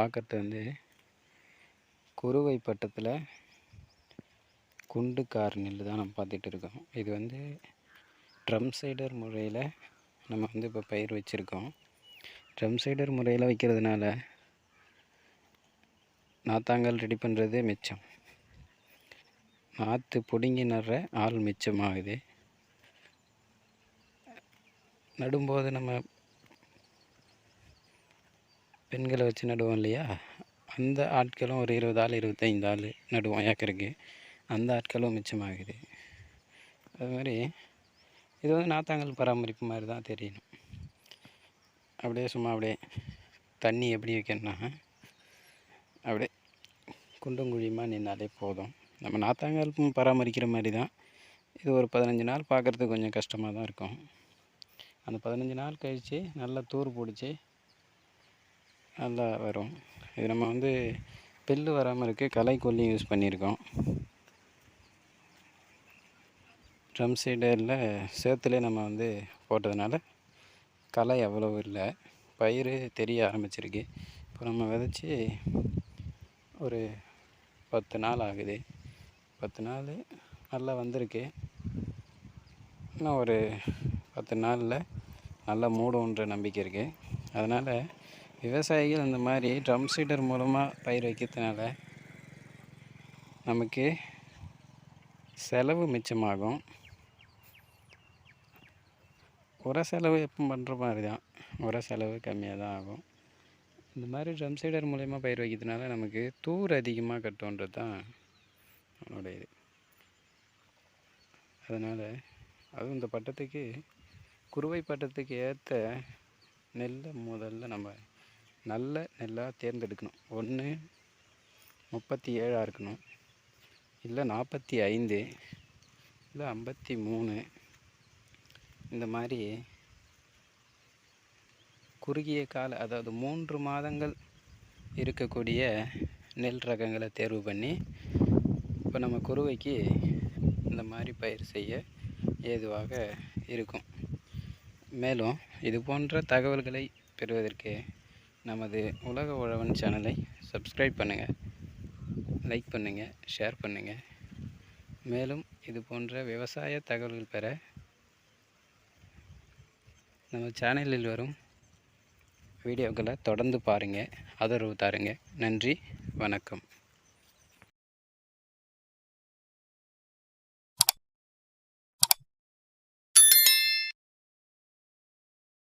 பார்க்கறது வந்து குறுவை பட்டத்தில் குண்டு கார் நெல் தான் நம்ம பார்த்துட்டு இருக்கோம். இது வந்து ட்ரம் சைடர் முறையில் நம்ம வந்து இப்போ பயிர் வச்சுருக்கோம். ட்ரம் சைடர் முறையில் வைக்கிறதுனால நாற்றாங்கால் ரெடி பண்ணுறது மிச்சம், நாற்று பிடுங்கி நடுற ஆள் மிச்சமாகுது. நடும்போது நம்ம பெண்களை வச்சு நடுவோம் இல்லையா, அந்த ஆட்களும் ஒரு 20 ஆள் 25 ஆள் நடுவோம் ஏக்கருக்கு, அந்த ஆட்களும் மிச்சமாகுது. அது மாதிரி இது வந்து நாற்றாங்கல் பராமரிப்பு மாதிரி தான் தெரியணும். அப்படியே சும்மா அப்படியே தண்ணி எப்படி வைக்கணும்னா அப்படியே குண்டும் குழியுமாக நின்னாலே போதும். நம்ம நாற்றாங்கால் பராமரிக்கிற மாதிரி தான் இது. ஒரு 15 நாள் பார்க்குறதுக்கு கொஞ்சம் கஷ்டமாக தான் இருக்கும். அந்த 15 நாள் கழித்து நல்லா தூர் பிடிச்சி நல்லா வரும். இது நம்ம வந்து பில்லு வராமல் இருக்க களைக்கொல்லி யூஸ் பண்ணியிருக்கோம். ட்ரம் சைடரில் சேத்துல நம்ம வந்து போட்டதுனால களை அவ்வளவு இல்லை, பயிர் தெரிய ஆரம்பிச்சிருக்கு. இப்போ நம்ம விதைச்சி ஒரு 10 நாள் ஆகுது. 10 நாள் நல்லா வந்திருக்கு. இன்னும் ஒரு 10 நாளில் நல்லா மூடுன்ற நம்பிக்கை இருக்குது. அதனால் விவசாயிகள் இந்த மாதிரி ட்ரம் சீடர் மூலமாக பயிர் வைக்கிறதுனால நமக்கு செலவு மிச்சமாகும். உர செலவு எப்போ பண்ணுற மாதிரி தான், உர செலவு கம்மியாக தான் ஆகும். இந்த மாதிரி ட்ரம் சீடர் மூலயமா பயிர் வைக்கிறதுனால நமக்கு தூர் அதிகமாக கட்டுன்றது தான் அவனுடைய இது. அதனால் அதுவும் இந்த பட்டத்துக்கு குறுவை பட்டத்துக்கு ஏற்ற நெல்லை முதல்ல நம்ம நல்ல நெல்லாக தேர்ந்தெடுக்கணும். ஒன்று 37 இருக்கணும், இல்லை 45, இல்லை 53. இந்த மாதிரி குறுகிய கால, அதாவது 3 மாதங்கள் இருக்கக்கூடிய நெல் ரகங்களை தேர்வு பண்ணி இப்போ நம்ம குறுவைக்கு இந்த மாதிரி பயிர் செய்ய ஏதுவாக இருக்கும். மேலும் இது போன்ற தகவல்களை பெறுவதற்கு நமது உலக உழவன் சேனலை சப்ஸ்கிரைப் பண்ணுங்கள், லைக் பண்ணுங்கள், ஷேர் பண்ணுங்கள். மேலும் இது போன்ற விவசாய தகவல்கள் பெற நம்ம சேனலில் வரும் வீடியோக்களை தொடர்ந்து பாருங்கள், ஆதரவு தாருங்க. நன்றி, வணக்கம்.